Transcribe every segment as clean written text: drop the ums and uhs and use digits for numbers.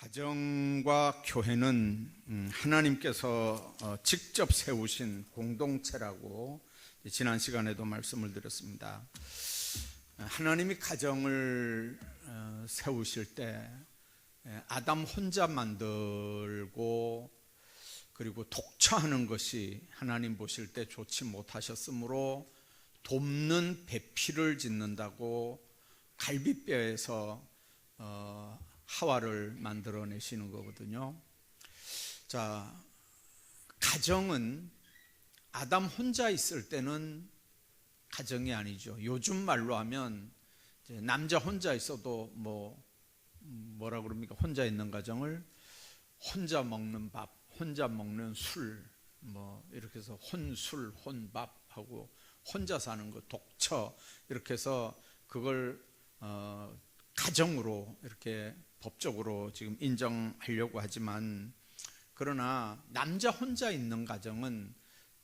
가정과 교회는 하나님께서 직접 세우신 공동체라고 지난 시간에도 말씀을 드렸습니다. 하나님이 가정을 세우실 때 아담 혼자 만들고 그리고 독처하는 것이 하나님 보실 때 좋지 못하셨으므로 돕는 배필을 짓는다고 갈빗뼈에서 하와를 만들어내시는 거거든요. 자, 가정은 아담 혼자 있을 때는 가정이 아니죠. 요즘 말로 하면 이제 남자 혼자 있어도 뭐라 그럽니까? 혼자 있는 가정을 혼자 먹는 밥, 혼자 먹는 술, 이렇게 해서 혼술, 혼밥하고 혼자 사는 거, 독처, 이렇게 해서 그걸 가정으로 이렇게 법적으로 지금 인정하려고 하지만, 그러나 남자 혼자 있는 가정은,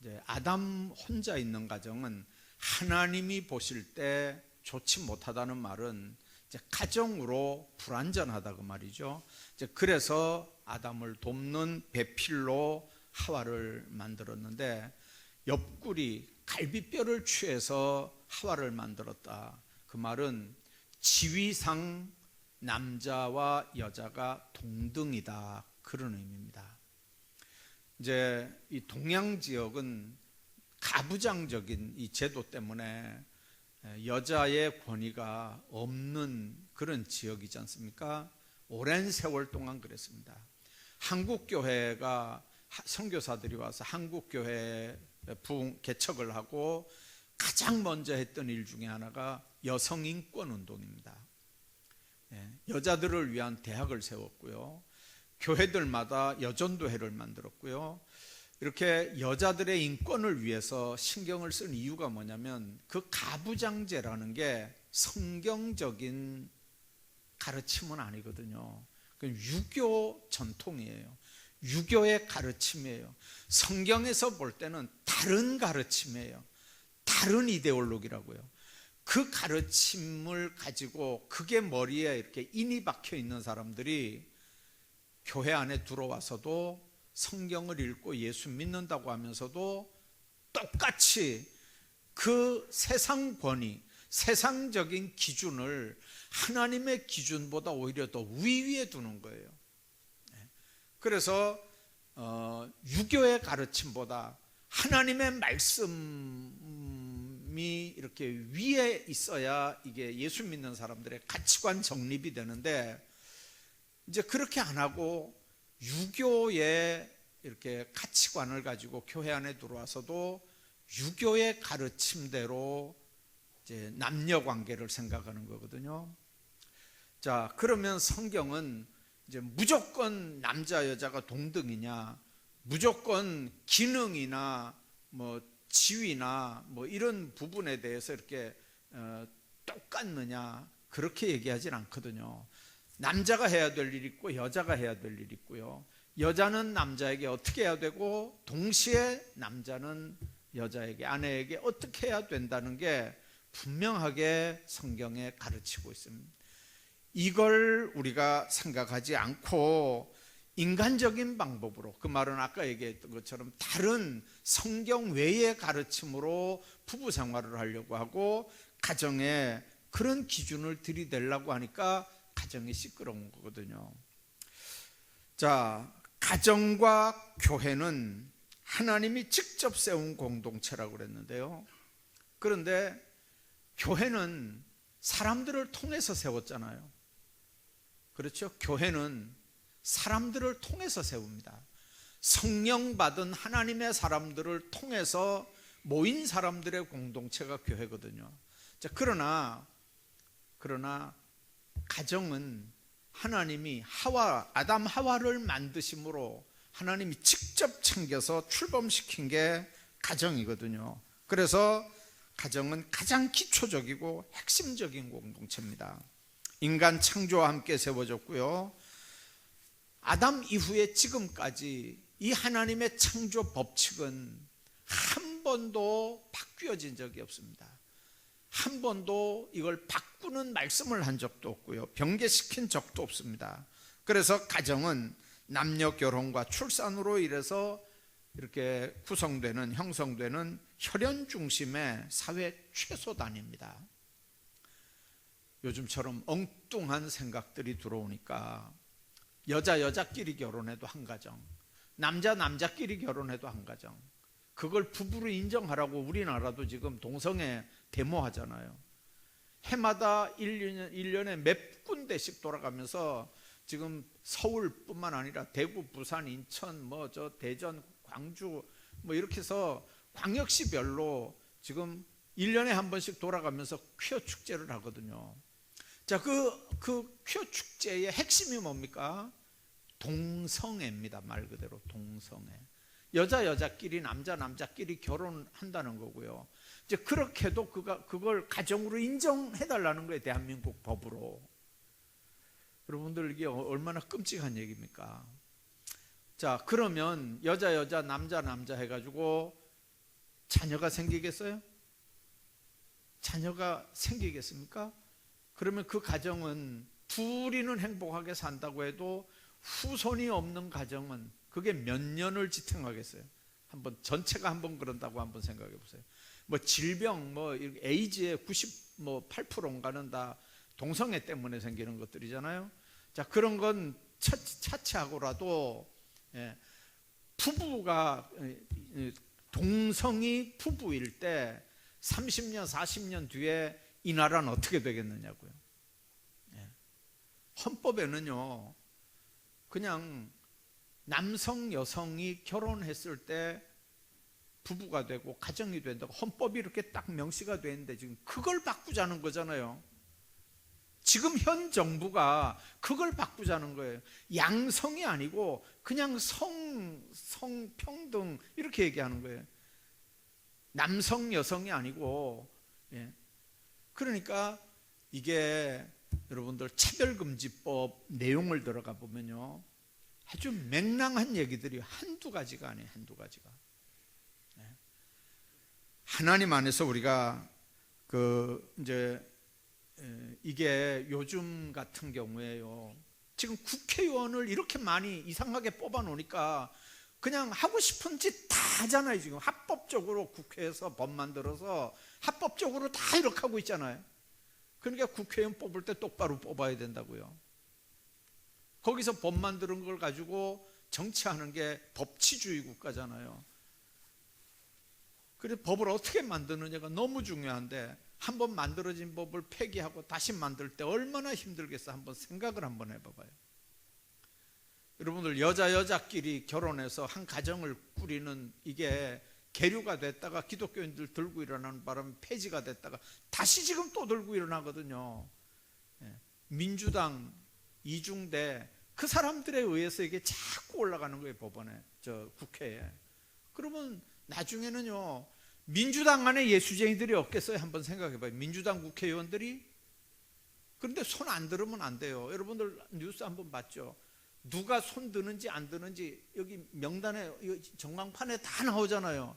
이제 아담 혼자 있는 가정은 하나님이 보실 때 좋지 못하다는 말은 이제 가정으로 불완전하다 그 말이죠. 이제 그래서 아담을 돕는 배필로 하와를 만들었는데, 옆구리 갈비뼈를 취해서 하와를 만들었다. 그 말은 지위상 남자와 여자가 동등이다, 그런 의미입니다. 이제 이 동양 지역은 가부장적인 이 제도 때문에 여자의 권위가 없는 그런 지역이지 않습니까? 오랜 세월 동안 그랬습니다. 한국교회가 선교사들이 와서 한국교회 개척을 하고 가장 먼저 했던 일 중에 하나가 여성인권운동입니다. 여자들을 위한 대학을 세웠고요, 교회들마다 여전도회를 만들었고요. 이렇게 여자들의 인권을 위해서 신경을 쓴 이유가 뭐냐면, 그 가부장제라는 게 성경적인 가르침은 아니거든요. 유교 전통이에요. 유교의 가르침이에요. 성경에서 볼 때는 다른 가르침이에요. 다른 이데올로기라고요. 그 가르침을 가지고 그게 머리에 이렇게 인이 박혀 있는 사람들이 교회 안에 들어와서도 성경을 읽고 예수 믿는다고 하면서도 똑같이 그 세상 권위, 세상적인 기준을 하나님의 기준보다 오히려 더 위에 두는 거예요. 그래서 유교의 가르침보다 하나님의 말씀이 이렇게 위에 있어야 이게 예수 믿는 사람들의 가치관 정립이 되는데, 이제 그렇게 안 하고 유교의 이렇게 가치관을 가지고 교회 안에 들어와서도 유교의 가르침대로 이제 남녀 관계를 생각하는 거거든요. 자, 그러면 성경은 이제 무조건 남자 여자가 동등이냐, 무조건 기능이나 지위나 이런 부분에 대해서 이렇게 똑같느냐, 그렇게 얘기하진 않거든요. 남자가 해야 될 일이 있고 여자가 해야 될 일이 있고요, 여자는 남자에게 어떻게 해야 되고 동시에 남자는 여자에게, 아내에게 어떻게 해야 된다는 게 분명하게 성경에 가르치고 있습니다. 이걸 우리가 생각하지 않고 인간적인 방법으로, 그 말은 아까 얘기했던 것처럼 다른 성경 외의 가르침으로 부부 생활을 하려고 하고 가정에 그런 기준을 들이대려고 하니까 가정이 시끄러운 거거든요. 자, 가정과 교회는 하나님이 직접 세운 공동체라고 그랬는데요, 그런데 교회는 사람들을 통해서 세웠잖아요. 그렇죠? 교회는 사람들을 통해서 세웁니다. 성령 받은 하나님의 사람들을 통해서 모인 사람들의 공동체가 교회거든요. 자, 그러나 가정은 하나님이 아담 하와를 만드심으로 하나님이 직접 챙겨서 출범시킨 게 가정이거든요. 그래서 가정은 가장 기초적이고 핵심적인 공동체입니다. 인간 창조와 함께 세워졌고요, 아담 이후에 지금까지 이 하나님의 창조 법칙은 한 번도 바뀌어진 적이 없습니다. 한 번도 이걸 바꾸는 말씀을 한 적도 없고요, 변개시킨 적도 없습니다. 그래서 가정은 남녀 결혼과 출산으로 인해서 이렇게 구성되는, 형성되는 혈연 중심의 사회 최소 단위입니다. 요즘처럼 엉뚱한 생각들이 들어오니까 여자끼리 결혼해도 한 가정, 남자끼리 결혼해도 한 가정, 그걸 부부로 인정하라고 우리나라도 지금 동성애 데모하잖아요. 해마다 1년에 몇 군데씩 돌아가면서 지금 서울뿐만 아니라 대구, 부산, 인천, 대전, 광주 이렇게 해서 광역시별로 지금 1년에 한 번씩 돌아가면서 퀴어 축제를 하거든요. 자, 그 퀴어 축제의 핵심이 뭡니까? 동성애입니다. 말 그대로 동성애. 여자끼리 남자끼리 결혼한다는 거고요. 이제 그렇게도 그걸 가정으로 인정해달라는 거예요. 대한민국 법으로. 여러분들 이게 얼마나 끔찍한 얘기입니까? 자, 그러면 여자 남자 해가지고 자녀가 생기겠어요? 자녀가 생기겠습니까? 그러면 그 가정은 둘이는 행복하게 산다고 해도 후손이 없는 가정은 그게 몇 년을 지탱하겠어요? 한번 전체가 한번 그런다고 한번 생각해 보세요. 질병, 에이즈의 98%인가는 다 동성애 때문에 생기는 것들이잖아요. 자, 그런 건 차치하고라도 부부가 동성이 부부일 때 30년, 40년 뒤에 이 나라는 어떻게 되겠느냐고요. 헌법에는요, 그냥 남성, 여성이 결혼했을 때 부부가 되고 가정이 된다고 헌법이 이렇게 딱 명시가 돼 있는데 지금 그걸 바꾸자는 거잖아요. 지금 현 정부가 그걸 바꾸자는 거예요. 양성이 아니고 그냥 성평등 이렇게 얘기하는 거예요. 남성, 여성이 아니고. 그러니까 이게 여러분들 차별금지법 내용을 들어가 보면요, 아주 맹랑한 얘기들이 한두 가지가 아니에요. 한두 가지가. 하나님 안에서 우리가 이게 요즘 같은 경우에요, 지금 국회의원을 이렇게 많이 이상하게 뽑아 놓으니까 그냥 하고 싶은 짓 다 하잖아요. 지금 합법적으로 국회에서 법 만들어서 합법적으로 다 이렇게 하고 있잖아요. 그러니까 국회의원 뽑을 때 똑바로 뽑아야 된다고요. 거기서 법 만드는 걸 가지고 정치하는 게 법치주의 국가잖아요. 그래서 법을 어떻게 만드느냐가 너무 중요한데, 한번 만들어진 법을 폐기하고 다시 만들 때 얼마나 힘들겠어. 한번 생각을 한번 해봐봐요. 여러분들 여자끼리 결혼해서 한 가정을 꾸리는 이게 계류가 됐다가 기독교인들 들고 일어나는 바람에 폐지가 됐다가 다시 지금 또 들고 일어나거든요. 민주당, 이중대 그 사람들에 의해서 이게 자꾸 올라가는 거예요. 법원에, 국회에. 그러면 나중에는요, 민주당 안에 예수쟁이들이 없겠어요? 한번 생각해봐요. 민주당 국회의원들이. 그런데 손 안 들으면 안 돼요. 여러분들 뉴스 한번 봤죠? 누가 손 드는지 안 드는지 여기 명단에, 전광판에 다 나오잖아요.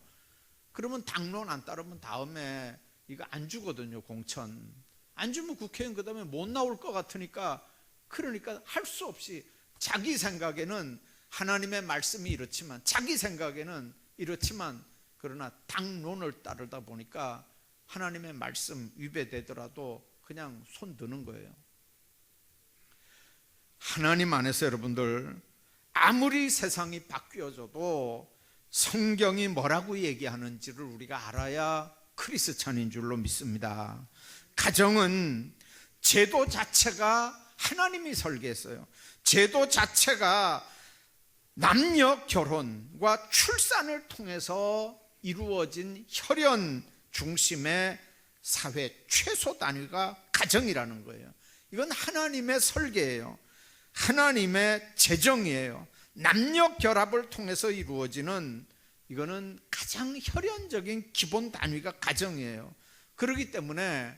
그러면 당론 안 따르면 다음에 이거 안 주거든요. 공천 안 주면 국회의원 그 다음에 못 나올 것 같으니까, 그러니까 할 수 없이 자기 생각에는 하나님의 말씀이 이렇지만, 자기 생각에는 이렇지만, 그러나 당론을 따르다 보니까 하나님의 말씀 위배되더라도 그냥 손 드는 거예요. 하나님 안에서 여러분들 아무리 세상이 바뀌어져도 성경이 뭐라고 얘기하는지를 우리가 알아야 크리스찬인 줄로 믿습니다. 가정은 제도 자체가 하나님이 설계했어요. 제도 자체가 남녀 결혼과 출산을 통해서 이루어진 혈연 중심의 사회 최소 단위가 가정이라는 거예요. 이건 하나님의 설계예요. 하나님의 재정이에요. 남녀 결합을 통해서 이루어지는, 이거는 가장 혈연적인 기본 단위가 가정이에요. 그렇기 때문에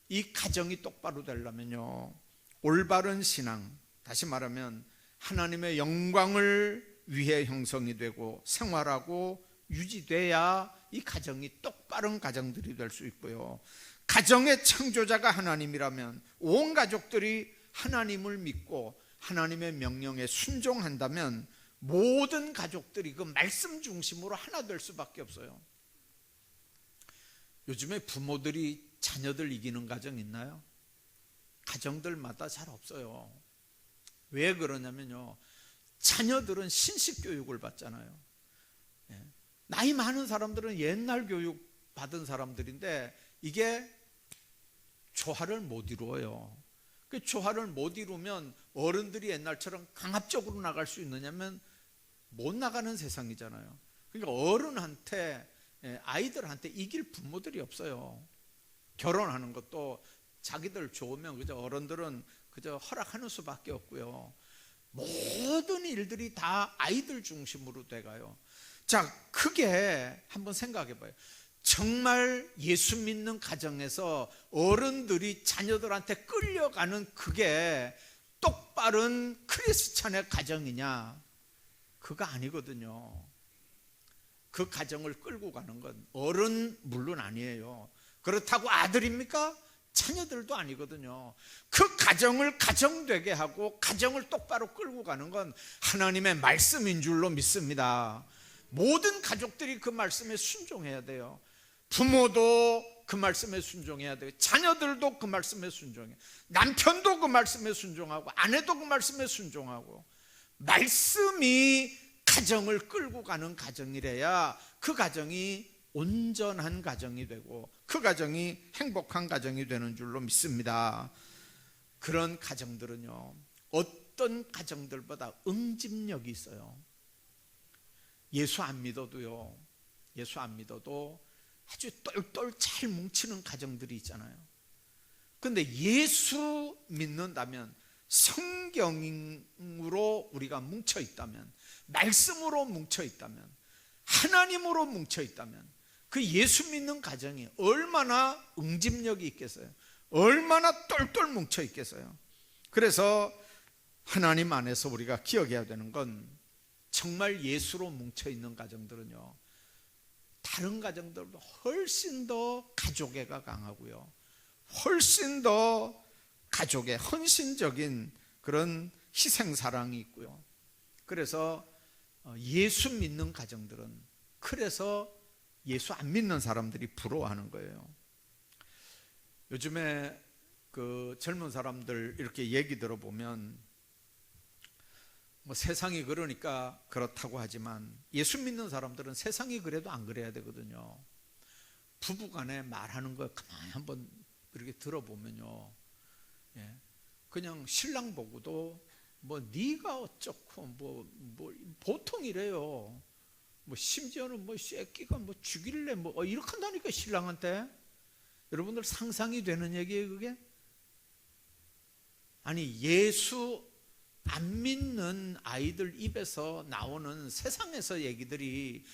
이 가정이 똑바로 되려면요, 올바른 신앙, 다시 말하면 하나님의 영광을 위해 형성이 되고 생활하고 유지돼야 이 가정이 똑바른 가정들이 될 수 있고요, 가정의 창조자가 하나님이라면 온 가족들이 하나님을 믿고 하나님의 명령에 순종한다면 모든 가족들이 그 말씀 중심으로 하나 될 수밖에 없어요. 요즘에 부모들이 자녀들 이기는 가정 있나요? 가정들마다 잘 없어요. 왜 그러냐면요, 자녀들은 신식 교육을 받잖아요. 나이 많은 사람들은 옛날 교육 받은 사람들인데 이게 조화를 못 이루어요. 그 조화를 못 이루면 어른들이 옛날처럼 강압적으로 나갈 수 있느냐면 못 나가는 세상이잖아요. 그러니까 어른한테, 아이들한테 이길 부모들이 없어요. 결혼하는 것도 자기들 좋으면 그저 어른들은 그저 허락하는 수밖에 없고요. 모든 일들이 다 아이들 중심으로 돼가요. 자, 크게 한번 생각해 봐요. 정말 예수 믿는 가정에서 어른들이 자녀들한테 끌려가는 그게 똑바른 크리스찬의 가정이냐? 그거 아니거든요. 그 가정을 끌고 가는 건 어른 물론 아니에요. 그렇다고 아들입니까? 자녀들도 아니거든요. 그 가정을 가정되게 하고 가정을 똑바로 끌고 가는 건 하나님의 말씀인 줄로 믿습니다. 모든 가족들이 그 말씀에 순종해야 돼요. 부모도 그 말씀에 순종해야 돼요. 자녀들도 그 말씀에 순종해요. 남편도 그 말씀에 순종하고 아내도 그 말씀에 순종하고, 말씀이 가정을 끌고 가는 가정이래야 그 가정이 온전한 가정이 되고 그 가정이 행복한 가정이 되는 줄로 믿습니다. 그런 가정들은요, 어떤 가정들보다 응집력이 있어요. 예수 안 믿어도요, 예수 안 믿어도 아주 똘똘 잘 뭉치는 가정들이 있잖아요. 그런데 예수 믿는다면, 성경으로 우리가 뭉쳐 있다면, 말씀으로 뭉쳐 있다면, 하나님으로 뭉쳐 있다면 그 예수 믿는 가정이 얼마나 응집력이 있겠어요? 얼마나 똘똘 뭉쳐 있겠어요? 그래서 하나님 안에서 우리가 기억해야 되는 건, 정말 예수로 뭉쳐 있는 가정들은요, 다른 가정들보다 훨씬 더 가족애가 강하고요, 훨씬 더 가족의 헌신적인 그런 희생사랑이 있고요. 그래서 예수 믿는 가정들은, 그래서 예수 안 믿는 사람들이 부러워하는 거예요. 요즘에 그 젊은 사람들 이렇게 얘기 들어보면 뭐 세상이 그러니까 그렇다고 하지만, 예수 믿는 사람들은 세상이 그래도 안 그래야 되거든요. 부부간에 말하는 거 가만히 한번 이렇게 들어보면요, 그냥 신랑 보고도 뭐 네가 어쩌고 뭐 보통 이래요. 뭐 심지어는 뭐 새끼가 뭐 죽일래 뭐 이렇게 한다니까, 신랑한테. 여러분들 상상이 되는 얘기예요, 그게? 아니, 예수 안 믿는 아이들 입에서 나오는 세상에서 얘기들이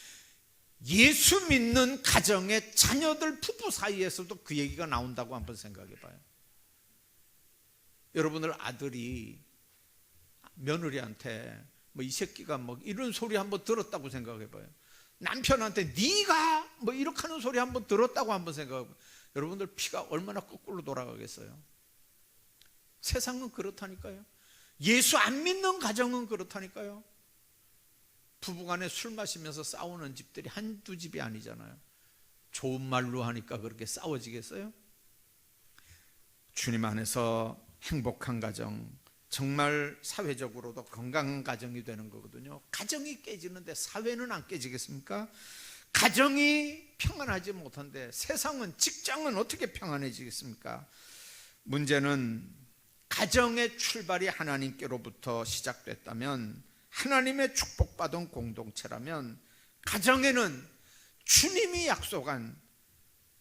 예수 믿는 가정의 자녀들 부부 사이에서도 그 얘기가 나온다고 한번 생각해 봐요. 여러분들 아들이 며느리한테 뭐 이 새끼가 뭐 이런 소리 한번 들었다고 생각해 봐요. 남편한테 네가 뭐 이렇게 하는 소리 한번 들었다고 한번 생각해 봐요. 여러분들 피가 얼마나 거꾸로 돌아가겠어요? 세상은 그렇다니까요. 예수 안 믿는 가정은 그렇다니까요. 부부간에 술 마시면서 싸우는 집들이 한두 집이 아니잖아요. 좋은 말로 하니까 그렇게 싸워지겠어요? 주님 안에서 행복한 가정, 정말 사회적으로도 건강한 가정이 되는 거거든요. 가정이 깨지는데 사회는 안 깨지겠습니까? 가정이 평안하지 못한데 세상은, 직장은 어떻게 평안해지겠습니까? 문제는 가정의 출발이 하나님께로부터 시작됐다면, 하나님의 축복받은 공동체라면, 가정에는 주님이 약속한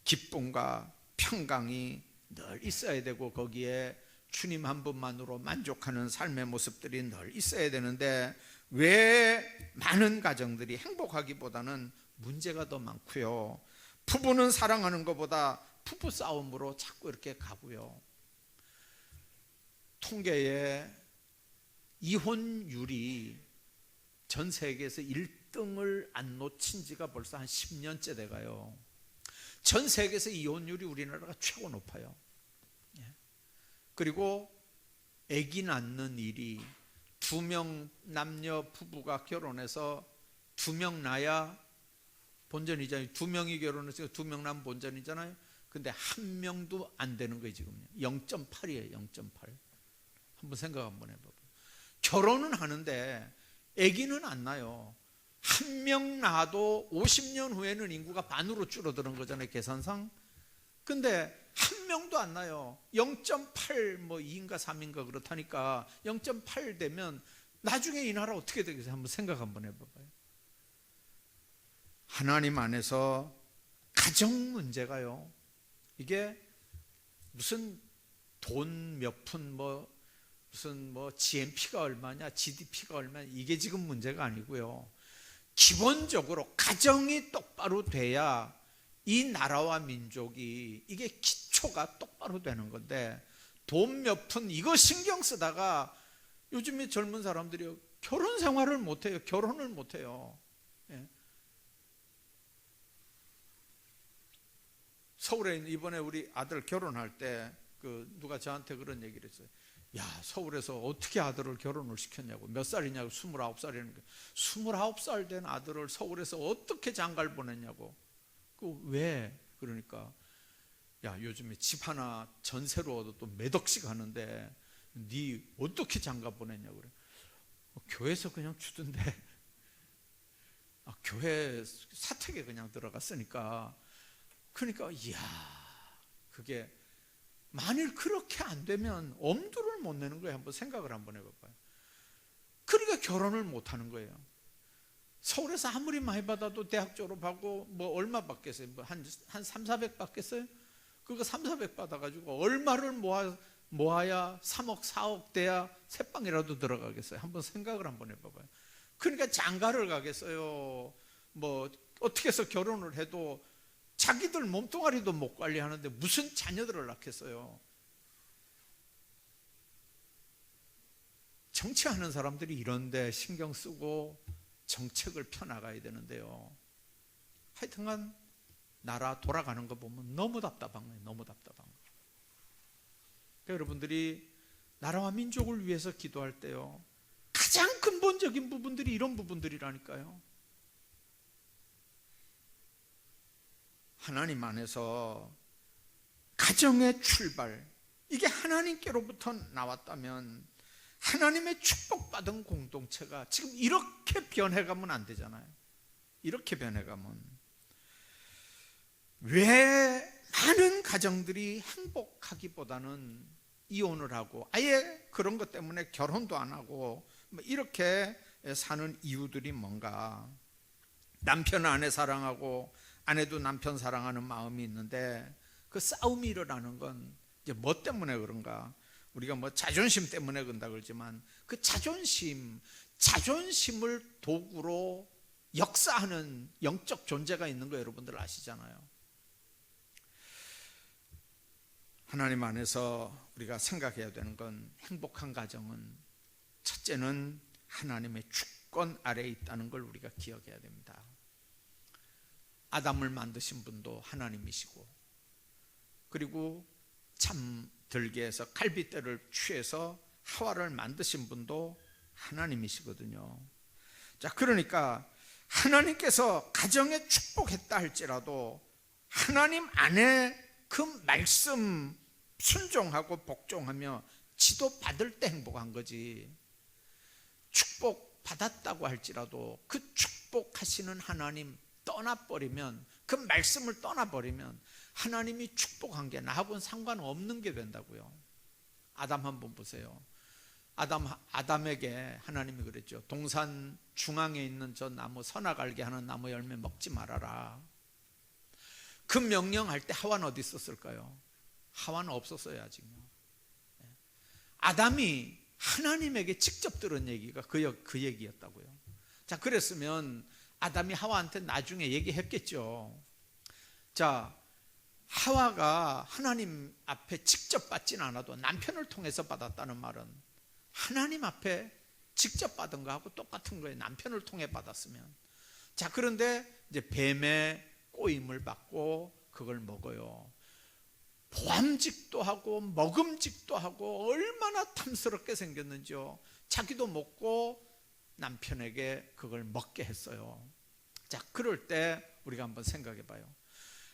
기쁨과 평강이 늘 있어야 되고, 거기에 주님 한 분만으로 만족하는 삶의 모습들이 늘 있어야 되는데, 왜 많은 가정들이 행복하기보다는 문제가 더 많고요, 부부는 사랑하는 것보다 부부 싸움으로 자꾸 이렇게 가고요. 통계에 이혼율이 전 세계에서 1등을 안 놓친 지가 벌써 한 10년째 돼가요. 전 세계에서 이혼율이 우리나라가 최고 높아요. 그리고 아기 낳는 일이 2명 남녀 부부가 결혼해서 2명 낳아야 본전이잖아요. 2명이 결혼해서 2명 낳으면 본전이잖아요. 근데 1명도 안 되는 거예요. 지금 0.8이에요. 0.8. 한번 생각 한번 해봐봐요. 결혼은 하는데 아기는 안 나요. 1명 낳아도 50년 후에는 인구가 반으로 줄어드는 거잖아요, 계산상. 근데 1명도 안 나요. 0.8 뭐 2인가 3인가 그렇다니까 0.8 되면 나중에 이 나라 어떻게 되겠어요? 한번 생각 한번 해봐봐요. 하나님 안에서 가정 문제가요, 이게 무슨 돈 몇 푼 무슨 GNP가 얼마냐, GDP가 얼마냐, 이게 지금 문제가 아니고요. 기본적으로 가정이 똑바로 돼야 이 나라와 민족이, 이게 기초가 똑바로 되는 건데, 돈 몇 푼 이거 신경 쓰다가 요즘에 젊은 사람들이 결혼 생활을 못해요. 결혼을 못해요. 예. 서울에 이번에 우리 아들 결혼할 때 누가 저한테 그런 얘기를 했어요. 야, 서울에서 어떻게 아들을 결혼을 시켰냐고. 몇 살이냐고. 29살이라는 게. 29살 된 아들을 서울에서 어떻게 장가를 보냈냐고. 왜? 그러니까 야, 요즘에 집 하나 전세로 얻어 또 몇 억씩 하는데 네 어떻게 장가 보냈냐고 그래. 교회에서 그냥 주던데. 교회 사택에 그냥 들어갔으니까. 그러니까 이야, 그게 만일 그렇게 안 되면 엄두를 못 내는 거예요. 한번 생각을 한번 해봐봐요. 그러니까 결혼을 못 하는 거예요. 서울에서 아무리 많이 받아도 대학 졸업하고 얼마 받겠어요? 한 3, 400 받겠어요? 그거 3, 400 받아가지고 얼마를 모아야 3억, 4억 돼야 새빵이라도 들어가겠어요? 한번 생각을 한번 해봐봐요. 그러니까 장가를 가겠어요? 어떻게 해서 결혼을 해도 자기들 몸뚱아리도 못 관리하는데 무슨 자녀들을 낳겠어요? 정치하는 사람들이 이런데 신경 쓰고 정책을 펴나가야 되는데요. 하여튼간 나라 돌아가는 거 보면 너무 답답한 거예요. 너무 답답한 거예요. 그러니까 여러분들이 나라와 민족을 위해서 기도할 때요, 가장 근본적인 부분들이 이런 부분들이라니까요. 하나님 안에서 가정의 출발, 이게 하나님께로부터 나왔다면 하나님의 축복받은 공동체가 지금 이렇게 변해가면 안 되잖아요. 이렇게 변해가면. 왜 많은 가정들이 행복하기보다는 이혼을 하고 아예 그런 것 때문에 결혼도 안 하고 이렇게 사는 이유들이 뭔가? 남편은 아내 사랑하고 아내도 남편 사랑하는 마음이 있는데 그 싸움이 일어나는 건 이제 뭐 때문에 그런가? 우리가 자존심 때문에 그런다 그러지만 그 자존심을 도구로 역사하는 영적 존재가 있는 거 여러분들 아시잖아요. 하나님 안에서 우리가 생각해야 되는 건, 행복한 가정은 첫째는 하나님의 주권 아래에 있다는 걸 우리가 기억해야 됩니다. 아담을 만드신 분도 하나님이시고, 그리고 잠들게에서 갈빗대를 취해서 하와를 만드신 분도 하나님이시거든요. 자, 그러니까 하나님께서 가정에 축복했다 할지라도 하나님 안에 그 말씀 순종하고 복종하며 지도받을 때 행복한 거지, 축복 받았다고 할지라도 그 축복하시는 하나님 떠나버리면, 그 말씀을 떠나버리면 하나님이 축복한 게 나하고는 상관없는 게 된다고요. 아담 한번 보세요. 아담에게 하나님이 그랬죠. 동산 중앙에 있는 저 나무, 선악 알게 하는 나무 열매 먹지 말아라. 그 명령할 때 하와는 어디 있었을까요? 하와는 없었어요, 아직요. 아담이 하나님에게 직접 들은 얘기가 그 얘기였다고요. 자, 그랬으면 아담이 하와한테 나중에 얘기했겠죠. 자, 하와가 하나님 앞에 직접 받진 않아도 남편을 통해서 받았다는 말은 하나님 앞에 직접 받은 거하고 똑같은 거예요. 남편을 통해 받았으면. 자, 그런데 이제 뱀의 꼬임을 받고 그걸 먹어요. 보암직도 하고 먹음직도 하고 얼마나 탐스럽게 생겼는지요. 자기도 먹고 남편에게 그걸 먹게 했어요. 자, 그럴 때 우리가 한번 생각해 봐요.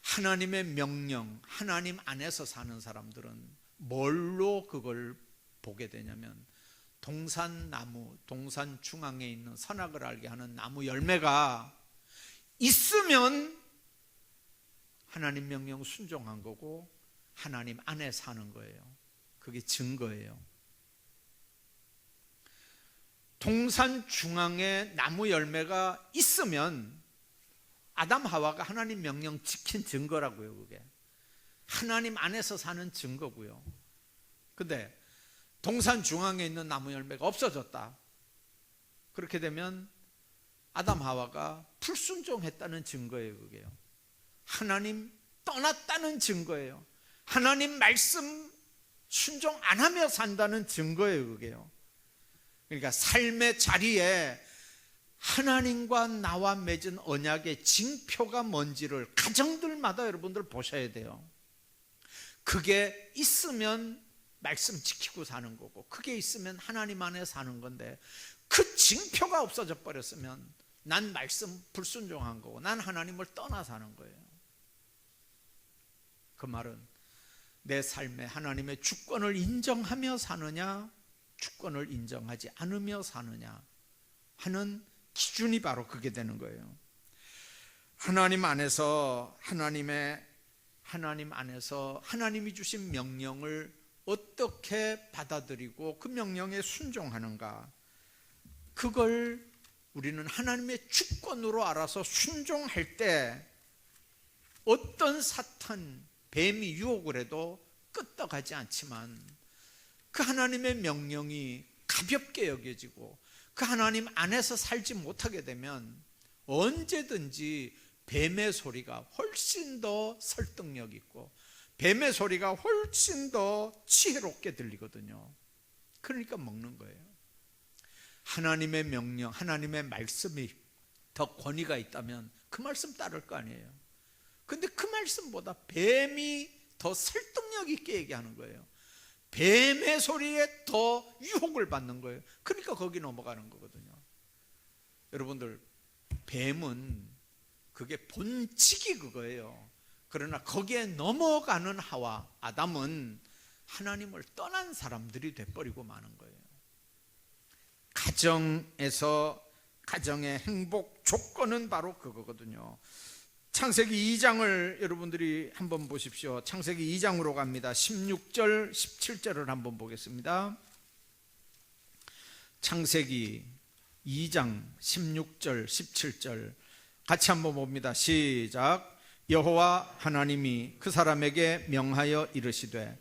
하나님의 명령, 하나님 안에서 사는 사람들은 뭘로 그걸 보게 되냐면, 동산나무, 동산 중앙에 있는 선악을 알게 하는 나무 열매가 있으면 하나님 명령 순종한 거고 하나님 안에 사는 거예요. 그게 증거예요. 동산 중앙에 나무 열매가 있으면 아담 하와가 하나님 명령 지킨 증거라고요. 그게 하나님 안에서 사는 증거고요. 근데 동산 중앙에 있는 나무 열매가 없어졌다. 그렇게 되면 아담 하와가 불순종했다는 증거예요. 그게요. 하나님 떠났다는 증거예요. 하나님 말씀 순종 안 하며 산다는 증거예요. 그게요. 그러니까 삶의 자리에 하나님과 나와 맺은 언약의 징표가 뭔지를 가정들마다 여러분들 보셔야 돼요. 그게 있으면 말씀 지키고 사는 거고, 그게 있으면 하나님 안에 사는 건데, 그 징표가 없어져 버렸으면 난 말씀 불순종한 거고 난 하나님을 떠나 사는 거예요. 그 말은 내 삶에 하나님의 주권을 인정하며 사느냐, 주권을 인정하지 않으며 사느냐 하는 기준이 바로 그게 되는 거예요. 하나님 안에서 하나님이 주신 명령을 어떻게 받아들이고 그 명령에 순종하는가, 그걸 우리는 하나님의 주권으로 알아서 순종할 때 어떤 사탄, 뱀이 유혹을 해도 끄떡하지 않지만 그 하나님의 명령이 가볍게 여겨지고 그 하나님 안에서 살지 못하게 되면 언제든지 뱀의 소리가 훨씬 더 설득력 있고 뱀의 소리가 훨씬 더 지혜롭게 들리거든요. 그러니까 먹는 거예요. 하나님의 명령, 하나님의 말씀이 더 권위가 있다면 그 말씀 따를 거 아니에요. 근데 그 말씀보다 뱀이 더 설득력 있게 얘기하는 거예요. 뱀의 소리에 더 유혹을 받는 거예요. 그러니까 거기 넘어가는 거거든요. 여러분들, 뱀은 그게 본칙이 그거예요. 그러나 거기에 넘어가는 하와 아담은 하나님을 떠난 사람들이 돼버리고 마는 거예요. 가정의 행복 조건은 바로 그거거든요. 창세기 2장을 여러분들이 한번 보십시오. 창세기 2장으로 갑니다. 16절 17절을 한번 보겠습니다. 창세기 2장 16절 17절 같이 한번 봅니다. 시작. 여호와 하나님이 그 사람에게 명하여 이르시되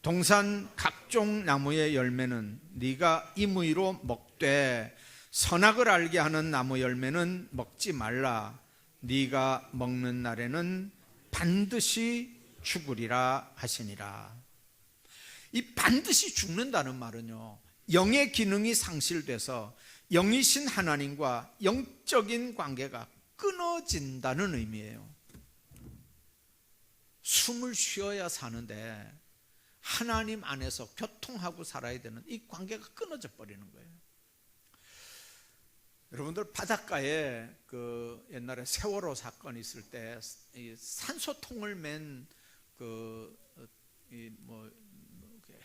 동산 각종 나무의 열매는 네가 임의로 먹되 선악을 알게 하는 나무 열매는 먹지 말라. 네가 먹는 날에는 반드시 죽으리라 하시니라. 이 반드시 죽는다는 말은요, 영의 기능이 상실돼서 영이신 하나님과 영적인 관계가 끊어진다는 의미예요. 숨을 쉬어야 사는데 하나님 안에서 교통하고 살아야 되는 이 관계가 끊어져 버리는 거예요. 여러분들 바닷가에 그 옛날에 세월호 사건 있을 때 산소통을 맨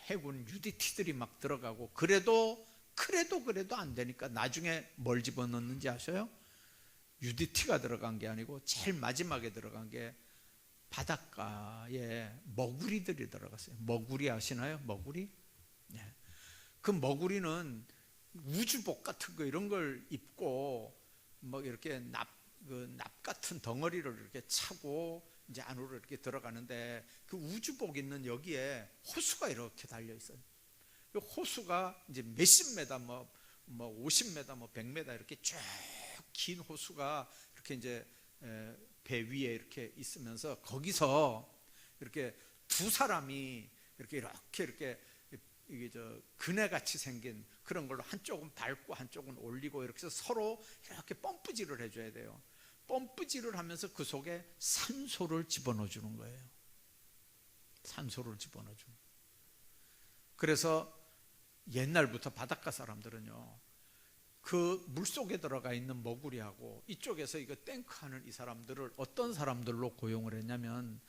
해군 UDT들이 막 들어가고 그래도 안 되니까 나중에 뭘 집어넣는지 아셔요? UDT가 들어간 게 아니고 제일 마지막에 들어간 게 바닷가에 머구리들이 들어갔어요. 머구리 아시나요? 머구리? 네. 그 머구리는 우주복 같은 거 이런 걸 입고 뭐 이렇게 납 같은 덩어리를 이렇게 차고 이제 안으로 이렇게 들어가는데 그 우주복 있는 여기에 호수가 이렇게 달려 있어요. 그 호수가 이제 몇십 메다 뭐 50m 뭐 100m 이렇게 쭉 긴 호수가 이렇게 이제 배 위에 이렇게 있으면서 거기서 이렇게 두 사람이 이렇게 이게 그네같이 생긴 그런 걸로 한쪽은 밟고 한쪽은 올리고 이렇게 해서 서로 이렇게 펌프질을 해줘야 돼요. 펌프질을 하면서 그 속에 산소를 집어넣어 주는 거예요. 산소를 집어넣어 주는. 그래서 옛날부터 바닷가 사람들은요, 그 물속에 들어가 있는 머구리하고 이쪽에서 이거 탱크하는 이 사람들을 어떤 사람들로 고용을 했냐면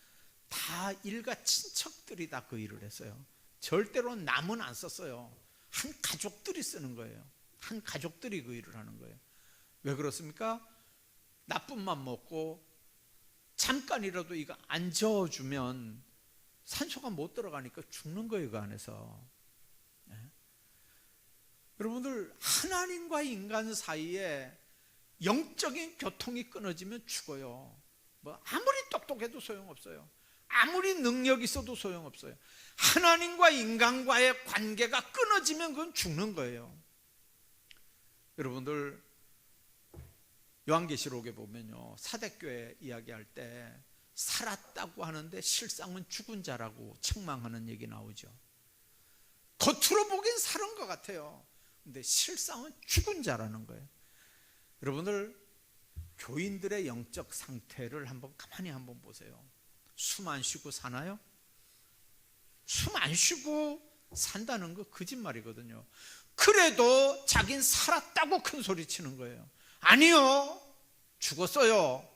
다 일가 친척들이 다 그 일을 했어요. 절대로 남은 안 썼어요. 한 가족들이 쓰는 거예요. 한 가족들이 그 일을 하는 거예요. 왜 그렇습니까? 나쁜 맘 먹고 잠깐이라도 이거 안 저어주면 산소가 못 들어가니까 죽는 거예요, 그 안에서. 네? 여러분들, 하나님과 인간 사이에 영적인 교통이 끊어지면 죽어요. 뭐 아무리 똑똑해도 소용없어요. 아무리 능력 있어도 소용없어요. 하나님과 인간과의 관계가 끊어지면 그건 죽는 거예요. 여러분들, 요한계시록에 보면요, 사대교회 이야기할 때 살았다고 하는데 실상은 죽은 자라고 책망하는 얘기 나오죠. 겉으로 보기엔 살은 것 같아요. 근데 실상은 죽은 자라는 거예요. 여러분들, 교인들의 영적 상태를 한번 가만히 한번 보세요. 숨 안 쉬고 사나요? 숨 안 쉬고 산다는 거 거짓말이거든요. 그래도 자긴 살았다고 큰 소리 치는 거예요. 아니요, 죽었어요.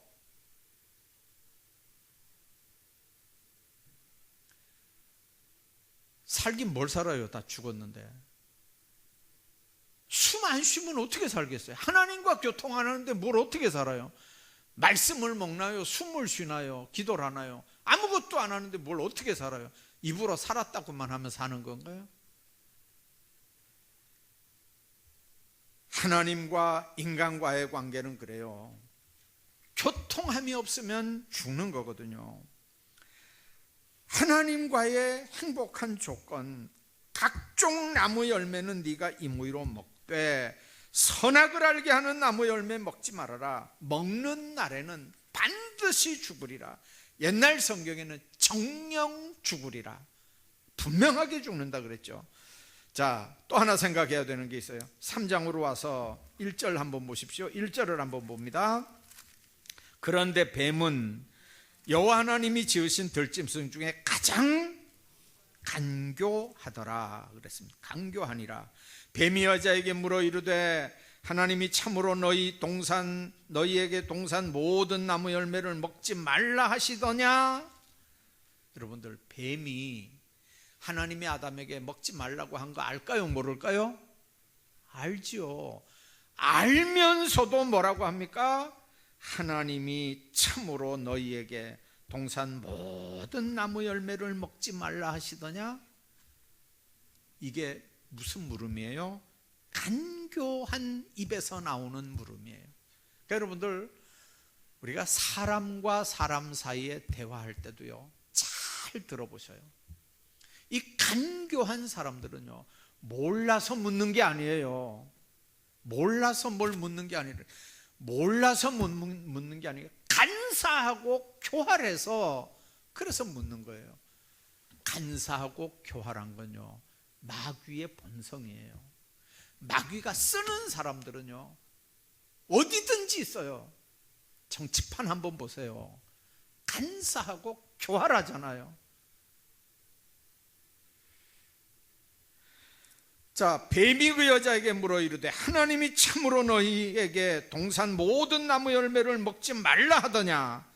살긴 뭘 살아요? 다 죽었는데. 숨 안 쉬면 어떻게 살겠어요? 하나님과 교통 안 하는데 뭘 어떻게 살아요? 말씀을 먹나요? 숨을 쉬나요? 기도를 하나요? 아무것도 안 하는데 뭘 어떻게 살아요? 입으로 살았다고만 하면 사는 건가요? 하나님과 인간과의 관계는 그래요. 교통함이 없으면 죽는 거거든요. 하나님과의 행복한 조건, 각종 나무 열매는 네가 임의로 먹되 선악을 알게 하는 나무 열매 먹지 말아라. 먹는 날에는 반드시 죽으리라. 옛날 성경에는 정령 죽으리라, 분명하게 죽는다 그랬죠. 자, 또 하나 생각해야 되는 게 있어요. 3장으로 와서 1절 한번 보십시오. 1절을 한번 봅니다. 그런데 뱀은 여호와 하나님이 지으신 들짐승 중에 가장 간교하더라 그랬습니다. 간교하니라. 뱀이 여자에게 물어 이르되 하나님이 참으로 너희에게 동산 모든 나무 열매를 먹지 말라 하시더냐? 여러분들, 뱀이 하나님이 아담에게 먹지 말라고 한 거 알까요? 모를까요? 알지요. 알면서도 뭐라고 합니까? 하나님이 참으로 너희에게 동산 모든 나무 열매를 먹지 말라 하시더냐? 이게 무슨 물음이에요? 간교한 입에서 나오는 물음이에요. 그러니까 여러분들, 우리가 사람과 사람 사이에 대화할 때도요, 잘 들어보셔요. 이 간교한 사람들은요, 몰라서 묻는 게 아니에요. 몰라서 뭘 묻는 게 아니라, 몰라서 묻는 게 아니라 간사하고 교활해서 그래서 묻는 거예요. 간사하고 교활한 건요, 마귀의 본성이에요. 마귀가 쓰는 사람들은요, 어디든지 있어요. 정치판 한번 보세요. 간사하고 교활하잖아요. 자, 뱀이 그 여자에게 물어 이르되 하나님이 참으로 너희에게 동산 모든 나무 열매를 먹지 말라 하더냐?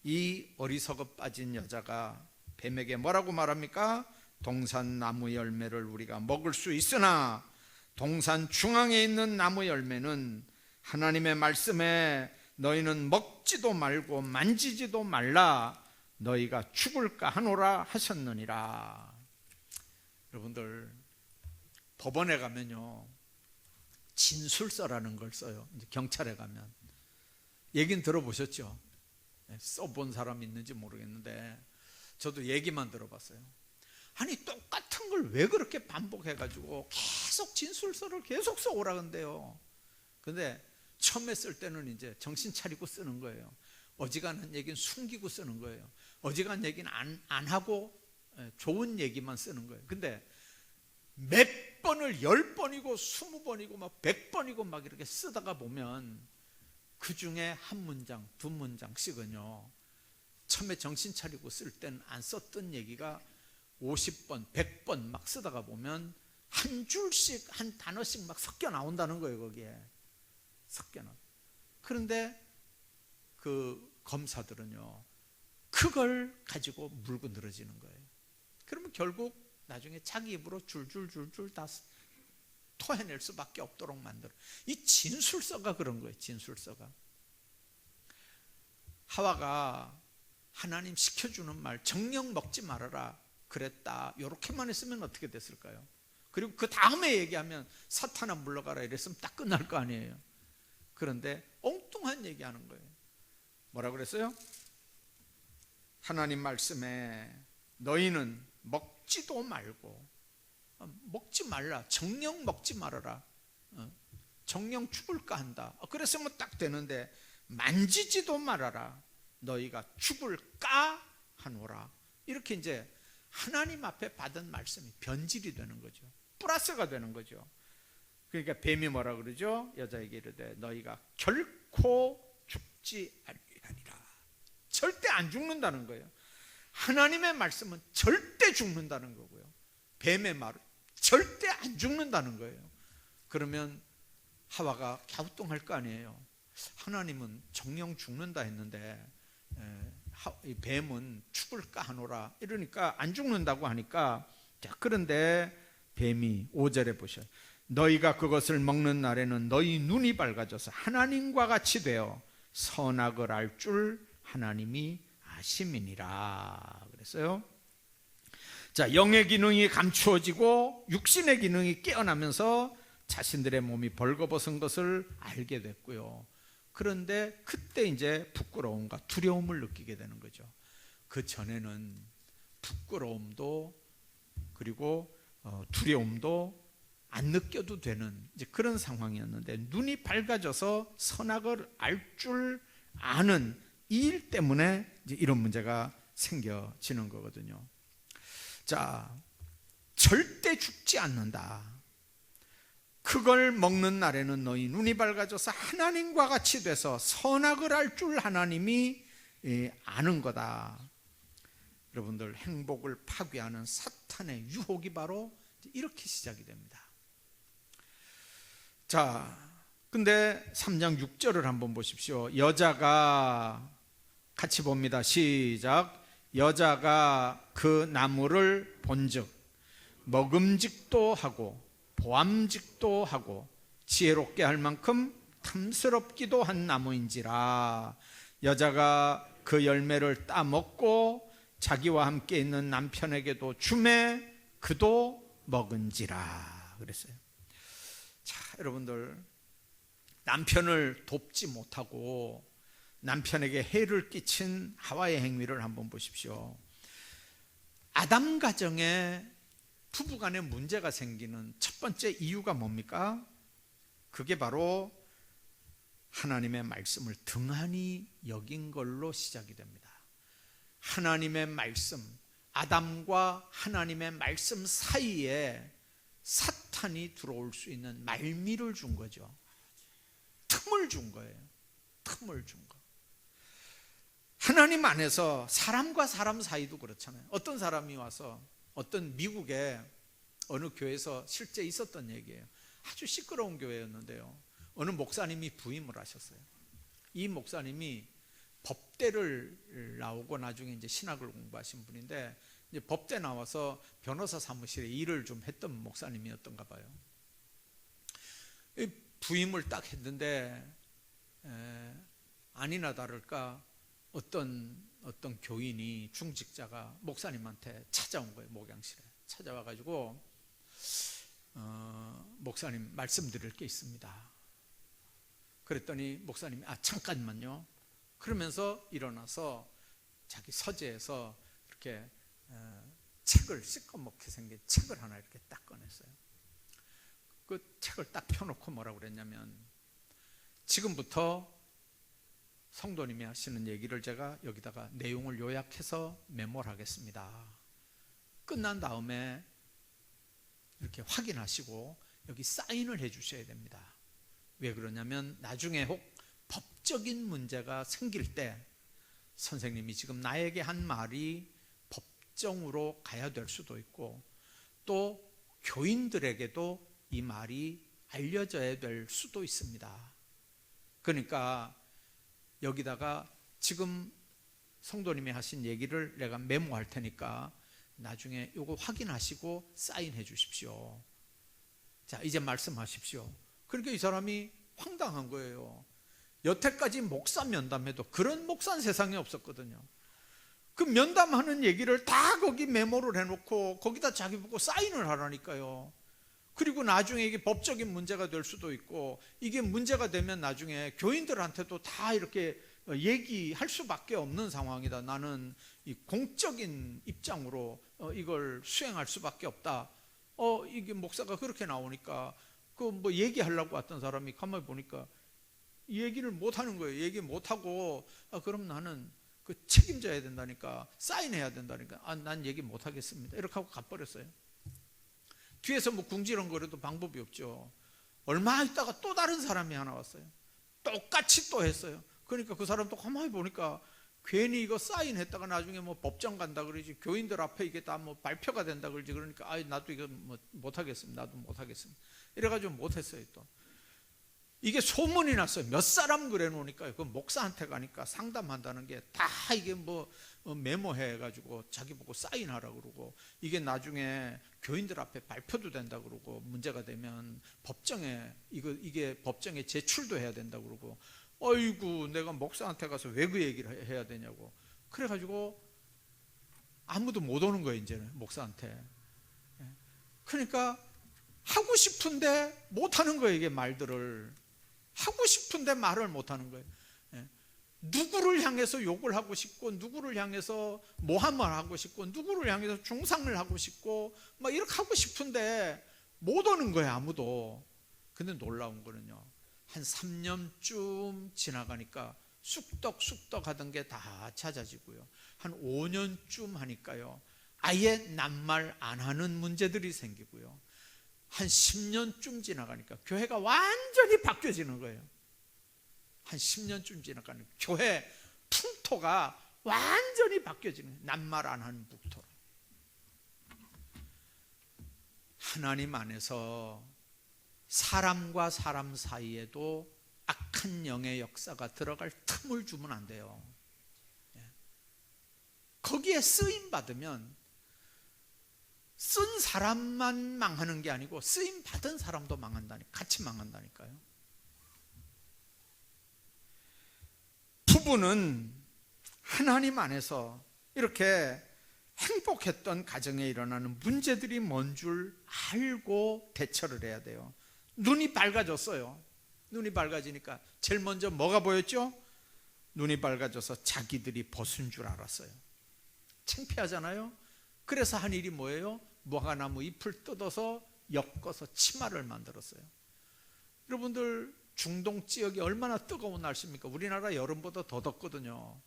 이 어리석어 빠진 여자가 뱀에게 뭐라고 말합니까? 동산 나무 열매를 우리가 먹을 수 있으나 동산 중앙에 있는 나무 열매는 하나님의 말씀에 너희는 먹지도 말고 만지지도 말라, 너희가 죽을까 하노라 하셨느니라. 여러분들, 법원에 가면요, 진술서라는 걸 써요. 이제 경찰에 가면. 얘기는 들어보셨죠? 써본 사람 있는지 모르겠는데 저도 얘기만 들어봤어요. 아니, 똑같은 걸 왜 그렇게 반복해가지고 계속 진술서를 계속 써오라 건데요. 근데 처음에 쓸 때는 이제 정신 차리고 쓰는 거예요. 어지간한 얘기는 숨기고 쓰는 거예요. 어지간한 얘기는 안 하고 좋은 얘기만 쓰는 거예요. 근데 몇 번을 10번이고 20번이고 막 100번이고 막 이렇게 쓰다가 보면 그 중에 한 문장, 두 문장씩은요, 처음에 정신 차리고 쓸 때는 안 썼던 얘기가 50번, 100번 막 쓰다가 보면 한 줄씩 한 단어씩 막 섞여 나온다는 거예요. 거기에 섞여 나. 그런데 그 검사들은요, 그걸 가지고 물고 늘어지는 거예요. 그러면 결국 나중에 자기 입으로 줄줄줄줄 다 토해낼 수밖에 없도록 만들어. 이 진술서가 그런 거예요. 진술서가. 하와가 하나님 시켜주는 말, 정령 먹지 말아라 그랬다, 요렇게만 했으면 어떻게 됐을까요? 그리고 그 다음에 얘기하면 사탄아 물러가라 이랬으면 딱 끝날 거 아니에요. 그런데 엉뚱한 얘기하는 거예요. 뭐라 그랬어요? 하나님 말씀에 너희는 먹지도 말고, 먹지 말라, 정령 먹지 말아라, 정령 죽을까 한다. 그랬으면 딱 되는데 만지지도 말아라, 너희가 죽을까 하노라. 이렇게 이제 하나님 앞에 받은 말씀이 변질이 되는 거죠. 플러스가 되는 거죠. 그러니까 뱀이 뭐라 그러죠? 여자에게 이르되 너희가 결코 죽지 아니하리라. 절대 안 죽는다는 거예요. 하나님의 말씀은 절대 죽는다는 거고요, 뱀의 말은 절대 안 죽는다는 거예요. 그러면 하와가 갸우뚱할 거 아니에요. 하나님은 정령 죽는다 했는데 뱀은 죽을까 하노라 이러니까 안 죽는다고 하니까, 자, 그런데 뱀이 5절에 보셔요. 너희가 그것을 먹는 날에는 너희 눈이 밝아져서 하나님과 같이 되어 선악을 알 줄 하나님이 아심이니라 그랬어요. 자, 영의 기능이 감추어지고 육신의 기능이 깨어나면서 자신들의 몸이 벌거벗은 것을 알게 됐고요. 그런데 그때 이제 부끄러움과 두려움을 느끼게 되는 거죠. 그 전에는 부끄러움도 그리고 두려움도 안 느껴도 되는 이제 그런 상황이었는데, 눈이 밝아져서 선악을 알 줄 아는 이 일 때문에 이제 이런 문제가 생겨지는 거거든요. 자, 절대 죽지 않는다. 그걸 먹는 날에는 너희 눈이 밝아져서 하나님과 같이 돼서 선악을 알 줄 하나님이 아는 거다. 여러분들, 행복을 파괴하는 사탄의 유혹이 바로 이렇게 시작이 됩니다. 자, 근데 3장 6절을 한번 보십시오. 여자가, 같이 봅니다. 시작. 여자가 그 나무를 본즉 먹음직도 하고 보암직도 하고 지혜롭게 할 만큼 탐스럽기도 한 나무인지라. 여자가 그 열매를 따먹고 자기와 함께 있는 남편에게도 주매 그도 먹은지라 그랬어요. 자, 여러분들, 남편을 돕지 못하고 남편에게 해를 끼친 하와의 행위를 한번 보십시오. 아담 가정에 부부간에 문제가 생기는 첫 번째 이유가 뭡니까? 그게 바로 하나님의 말씀을 등한히 여긴 걸로 시작이 됩니다. 하나님의 말씀, 아담과 하나님의 말씀 사이에 사탄이 들어올 수 있는 말미를 준 거죠. 틈을 준 거예요. 틈을 준 거. 하나님 안에서 사람과 사람 사이도 그렇잖아요. 어떤 사람이 와서, 어떤 미국의 어느 교회에서 실제 있었던 얘기예요. 아주 시끄러운 교회였는데요, 어느 목사님이 부임을 하셨어요. 이 목사님이 법대를 나오고 나중에 이제 신학을 공부하신 분인데, 이제 법대 나와서 변호사 사무실에 일을 좀 했던 목사님이었던가 봐요. 부임을 딱 했는데 아니나 다를까 어떤 교인이, 중직자가 목사님한테 찾아온 거예요. 목양실에 찾아와가지고 목사님 말씀드릴 게 있습니다. 그랬더니 목사님이 잠깐만요 그러면서 일어나서 자기 서재에서 이렇게 책을, 시꺼멓게 생긴 책을 하나 이렇게 딱 꺼냈어요. 그 책을 딱 펴놓고 뭐라고 그랬냐면, 지금부터 성도님이 하시는 얘기를 제가 여기다가 내용을 요약해서 메모를 하겠습니다. 끝난 다음에 이렇게 확인하시고 여기 사인을 해 주셔야 됩니다. 왜 그러냐면 나중에 혹 법적인 문제가 생길 때 선생님이 지금 나에게 한 말이 법정으로 가야 될 수도 있고, 또 교인들에게도 이 말이 알려져야 될 수도 있습니다. 그러니까 여기다가 지금 성도님이 하신 얘기를 내가 메모할 테니까 나중에 이거 확인하시고 사인해 주십시오. 자, 이제 말씀하십시오. 그러니까 이 사람이 황당한 거예요. 여태까지 목사 면담해도 그런 목사는 세상에 없었거든요. 그 면담하는 얘기를 다 거기 메모를 해놓고 거기다 자기 보고 사인을 하라니까요. 그리고 나중에 이게 법적인 문제가 될 수도 있고, 이게 문제가 되면 나중에 교인들한테도 다 이렇게 얘기할 수밖에 없는 상황이다. 나는 이 공적인 입장으로 이걸 수행할 수밖에 없다. 이게 목사가 그렇게 나오니까 그 뭐 얘기하려고 왔던 사람이 가만히 보니까 얘기를 못 하는 거예요. 얘기 못 하고 그럼 나는 그 책임져야 된다니까, 사인해야 된다니까, 난 얘기 못 하겠습니다, 이렇게 하고 가버렸어요. 뒤에서 뭐 궁지렁거려도 방법이 없죠. 얼마 있다가 또 다른 사람이 하나 왔어요. 똑같이 또 했어요. 그러니까 그 사람도 가만히 보니까 괜히 이거 사인했다가 나중에 뭐 법정 간다 그러지, 교인들 앞에 이게 다 뭐 발표가 된다 그러지. 그러니까 나도 이거 뭐 못하겠습니다, 나도 못하겠습니다, 이래가지고 못했어요. 또 이게 소문이 났어요. 몇 사람 그래 놓으니까 그 목사한테 가니까 상담한다는 게 다 이게 뭐 메모해가지고 자기 보고 사인하라고 그러고, 이게 나중에 교인들 앞에 발표도 된다 그러고, 문제가 되면 법정에 이게 법정에 제출도 해야 된다 그러고, 어이구 내가 목사한테 가서 왜 그 얘기를 해야 되냐고. 그래가지고 아무도 못 오는 거예요, 이제는 목사한테. 그러니까 하고 싶은데 못 하는 거예요. 이게 말들을 하고 싶은데 말을 못 하는 거예요. 누구를 향해서 욕을 하고 싶고, 누구를 향해서 모함을 하고 싶고, 누구를 향해서 중상을 하고 싶고, 막 이렇게 하고 싶은데 못 오는 거예요, 아무도. 근데 놀라운 거는요, 한 3년쯤 지나가니까 쑥떡쑥떡 하던 게 다 찾아지고요, 한 5년쯤 하니까요 아예 낱말 안 하는 문제들이 생기고요, 한 10년쯤 지나가니까 교회가 완전히 바뀌어지는 거예요. 한 10년쯤 지나가니까 교회 풍토가 완전히 바뀌어지는 거예요. 낱말 안 하는 풍토로. 하나님 안에서 사람과 사람 사이에도 악한 영의 역사가 들어갈 틈을 주면 안 돼요. 거기에 쓰임 받으면 쓴 사람만 망하는 게 아니고 쓰임 받은 사람도 같이 망한다니까요. 부부는 하나님 안에서 이렇게 행복했던 가정에 일어나는 문제들이 뭔 줄 알고 대처를 해야 돼요. 눈이 밝아졌어요. 눈이 밝아지니까 제일 먼저 뭐가 보였죠? 눈이 밝아져서 자기들이 벗은 줄 알았어요. 창피하잖아요. 그래서 한 일이 뭐예요? 무화과나무 잎을 뜯어서 엮어서 치마를 만들었어요. 여러분들 중동 지역이 얼마나 뜨거운 날씨입니까? 우리나라 여름보다 더 덥거든요.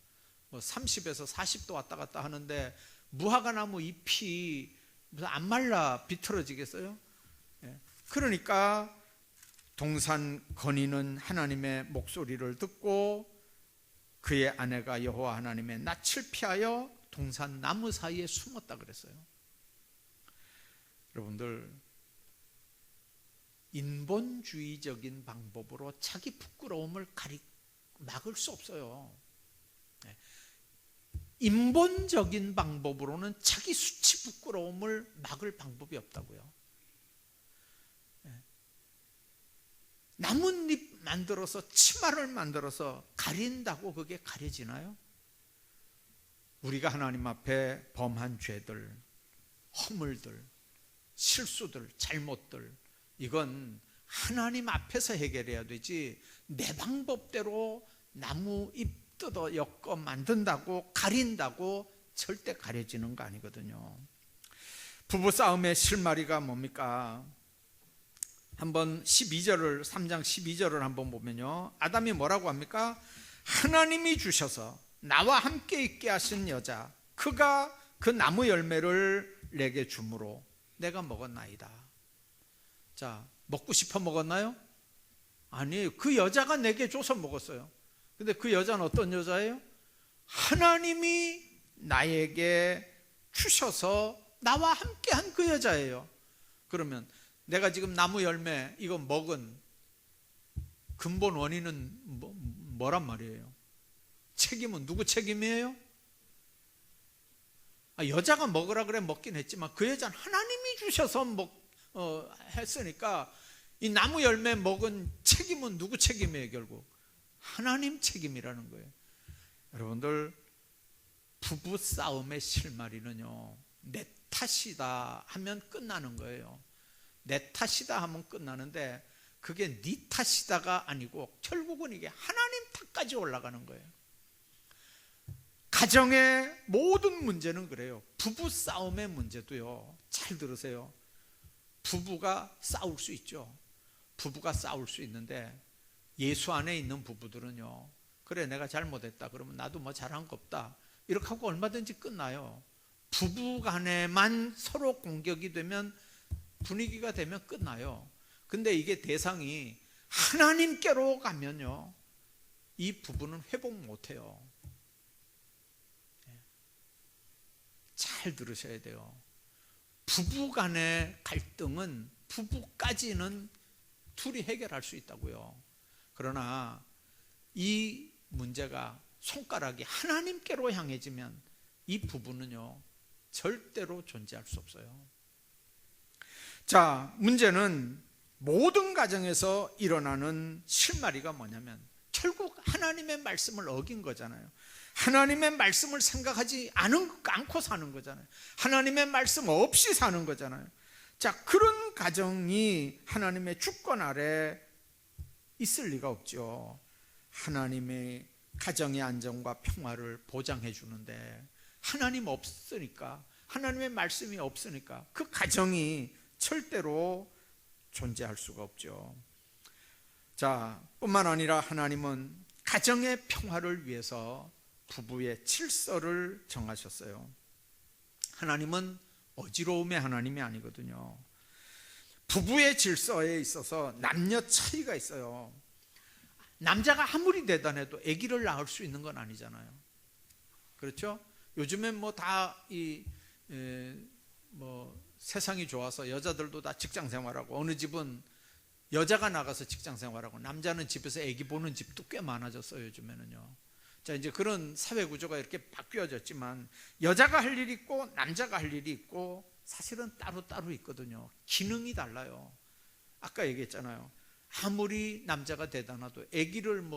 뭐 30에서 40도 왔다 갔다 하는데 무화과나무 잎이 무슨 안 말라 비틀어지겠어요? 그러니까 동산 건이는 하나님의 목소리를 듣고 그의 아내가 여호와 하나님의 낯을 피하여 동산 나무 사이에 숨었다 그랬어요. 여러분들, 인본주의적인 방법으로 자기 부끄러움을 막을 수 없어요. 인본적인 방법으로는 자기 수치 부끄러움을 막을 방법이 없다고요. 나뭇잎 만들어서 치마를 만들어서 가린다고 그게 가려지나요? 우리가 하나님 앞에 범한 죄들, 허물들, 실수들, 잘못들, 이건 하나님 앞에서 해결해야 되지 내 방법대로 나무 잎 뜯어 엮어 만든다고 가린다고 절대 가려지는 거 아니거든요. 부부싸움의 실마리가 뭡니까? 한번 3장 12절을 한번 보면요, 아담이 뭐라고 합니까? 하나님이 주셔서 나와 함께 있게 하신 여자, 그가 그 나무 열매를 내게 주므로 내가 먹었나이다. 자, 먹고 싶어 먹었나요? 아니에요. 그 여자가 내게 줘서 먹었어요. 근데 그 여자는 어떤 여자예요? 하나님이 나에게 주셔서 나와 함께 한 그 여자예요. 그러면 내가 지금 나무 열매 이거 먹은 근본 원인은 뭐란 말이에요? 책임은 누구 책임이에요? 여자가 먹으라 그래 먹긴 했지만 그 여자는 하나님이 주셔서 했으니까 이 나무 열매 먹은 책임은 누구 책임이에요? 결국 하나님 책임이라는 거예요. 여러분들, 부부 싸움의 실마리는요, 내 탓이다 하면 끝나는 거예요. 내 탓이다 하면 끝나는데 그게 네 탓이다가 아니고 결국은 이게 하나님 탓까지 올라가는 거예요. 가정의 모든 문제는 그래요. 부부 싸움의 문제도요, 잘 들으세요. 부부가 싸울 수 있죠. 부부가 싸울 수 있는데 예수 안에 있는 부부들은요, 그래 내가 잘못했다 그러면 나도 뭐 잘한 거 없다 이렇게 하고 얼마든지 끝나요. 부부 간에만 서로 공격이 되면, 분위기가 되면 끝나요. 근데 이게 대상이 하나님께로 가면요, 이 부부는 회복 못해요. 잘 들으셔야 돼요. 부부 간의 갈등은 부부까지는 둘이 해결할 수 있다고요. 그러나 이 문제가 손가락이 하나님께로 향해지면 이 부부는요, 절대로 존재할 수 없어요. 자, 문제는 모든 가정에서 일어나는 실마리가 뭐냐면 결국 하나님의 말씀을 어긴 거잖아요. 하나님의 말씀을 생각하지 않고 사는 거잖아요. 하나님의 말씀 없이 사는 거잖아요. 자, 그런 가정이 하나님의 주권 아래 있을 리가 없죠. 하나님의 가정의 안정과 평화를 보장해 주는데 하나님 없으니까, 하나님의 말씀이 없으니까 그 가정이 절대로 존재할 수가 없죠. 자, 뿐만 아니라 하나님은 가정의 평화를 위해서 부부의 질서를 정하셨어요. 하나님은 어지러움의 하나님이 아니거든요. 부부의 질서에 있어서 남녀 차이가 있어요. 남자가 아무리 대단해도 아기를 낳을 수 있는 건 아니잖아요. 그렇죠? 요즘엔 세상이 좋아서 여자들도 다 직장 생활하고, 어느 집은 여자가 나가서 직장 생활하고 남자는 집에서 아기 보는 집도 꽤 많아졌어요, 요즘에는요. 자, 이제 그런 사회 구조가 이렇게 바뀌어졌지만 여자가 할 일이 있고 남자가 할 일이 있고 사실은 따로따로 있거든요. 기능이 달라요. 아까 얘기했잖아요. 아무리 남자가 대단해도 아기를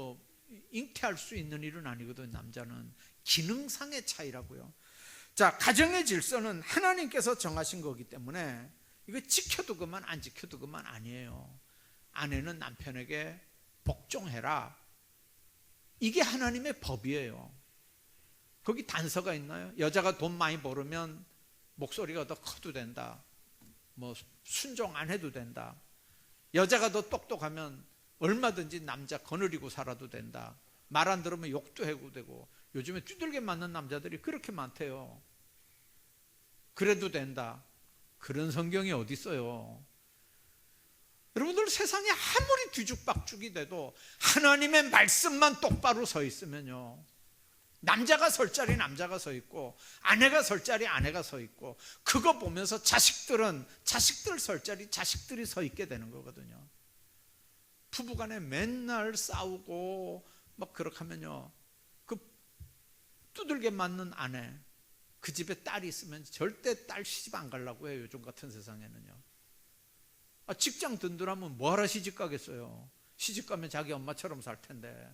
잉태할 수 있는 일은 아니거든요. 남자는 기능상의 차이라고요. 자, 가정의 질서는 하나님께서 정하신 거기 때문에 이거 지켜도 그만 안 지켜도 그만 아니에요. 아내는 남편에게 복종해라, 이게 하나님의 법이에요. 거기 단서가 있나요? 여자가 돈 많이 벌으면 목소리가 더 커도 된다, 순종 안 해도 된다. 여자가 더 똑똑하면 얼마든지 남자 거느리고 살아도 된다. 말 안 들으면 욕도 해도 되고, 요즘에 두들겨 맞는 남자들이 그렇게 많대요. 그래도 된다. 그런 성경이 어디 있어요? 여러분들, 세상에 아무리 뒤죽박죽이 돼도 하나님의 말씀만 똑바로 서 있으면요, 남자가 설 자리 남자가 서 있고 아내가 설 자리 아내가 서 있고, 그거 보면서 자식들은 자식들 설 자리 자식들이 서 있게 되는 거거든요. 부부간에 맨날 싸우고 그렇게 하면요, 그 두들겨 맞는 아내, 그 집에 딸이 있으면 절대 딸 시집 안 가려고 해요, 요즘 같은 세상에는요. 직장 든든하면 뭐하러 시집 가겠어요? 시집 가면 자기 엄마처럼 살 텐데.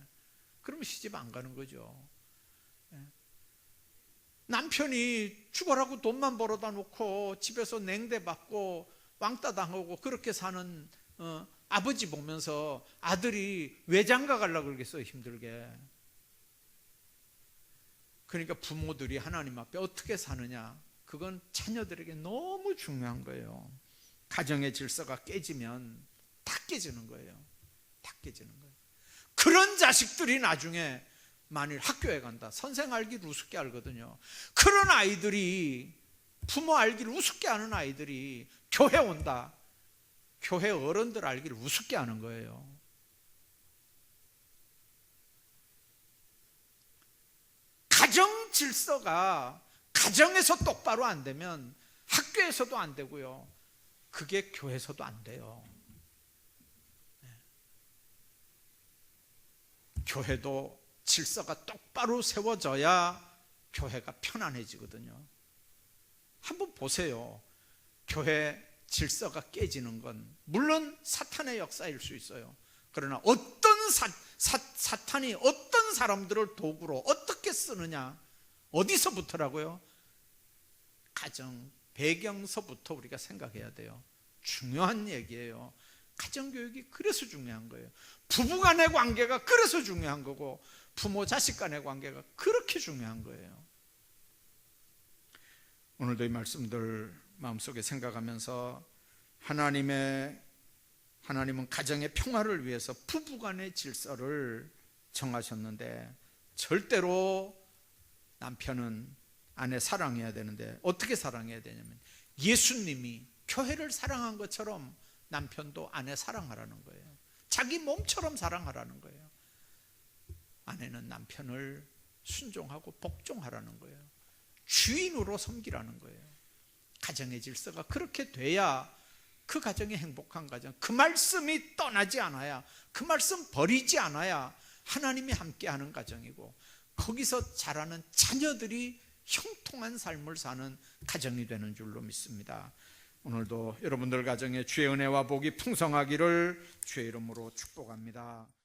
그러면 시집 안 가는 거죠. 남편이 죽어라고 돈만 벌어다 놓고 집에서 냉대 받고 왕따 당하고 그렇게 사는 아버지 보면서 아들이 왜 장가 가려고 그러겠어요, 힘들게. 그러니까 부모들이 하나님 앞에 어떻게 사느냐, 그건 자녀들에게 너무 중요한 거예요. 가정의 질서가 깨지면 다 깨지는 거예요. 다 깨지는 거예요. 그런 자식들이 나중에 만일 학교에 간다, 선생 알기를 우습게 알거든요. 그런 아이들이, 부모 알기를 우습게 아는 아이들이 교회 온다, 교회 어른들 알기를 우습게 아는 거예요. 가정 질서가 가정에서 똑바로 안 되면 학교에서도 안 되고요, 그게 교회에서도 안 돼요. 교회도 질서가 똑바로 세워져야 교회가 편안해지거든요. 한번 보세요. 교회 질서가 깨지는 건 물론 사탄의 역사일 수 있어요. 그러나 어떤 사탄이 어떤 사람들을 도구로 어떻게 쓰느냐, 어디서부터라고요? 가정, 배경서부터 우리가 생각해야 돼요. 중요한 얘기예요. 가정교육이 그래서 중요한 거예요. 부부간의 관계가 그래서 중요한 거고, 부모 자식 간의 관계가 그렇게 중요한 거예요. 오늘도 이 말씀들 마음속에 생각하면서 하나님은 가정의 평화를 위해서 부부간의 질서를 정하셨는데, 절대로 남편은 아내 사랑해야 되는데 어떻게 사랑해야 되냐면 예수님이 교회를 사랑한 것처럼 남편도 아내 사랑하라는 거예요. 자기 몸처럼 사랑하라는 거예요. 아내는 남편을 순종하고 복종하라는 거예요. 주인으로 섬기라는 거예요. 가정의 질서가 그렇게 돼야 그 가정이 행복한 가정, 그 말씀이 떠나지 않아야, 그 말씀 버리지 않아야 하나님이 함께하는 가정이고, 거기서 자라는 자녀들이 형통한 삶을 사는 가정이 되는 줄로 믿습니다. 오늘도 여러분들 가정에 주의 은혜와 복이 풍성하기를 주의 이름으로 축복합니다.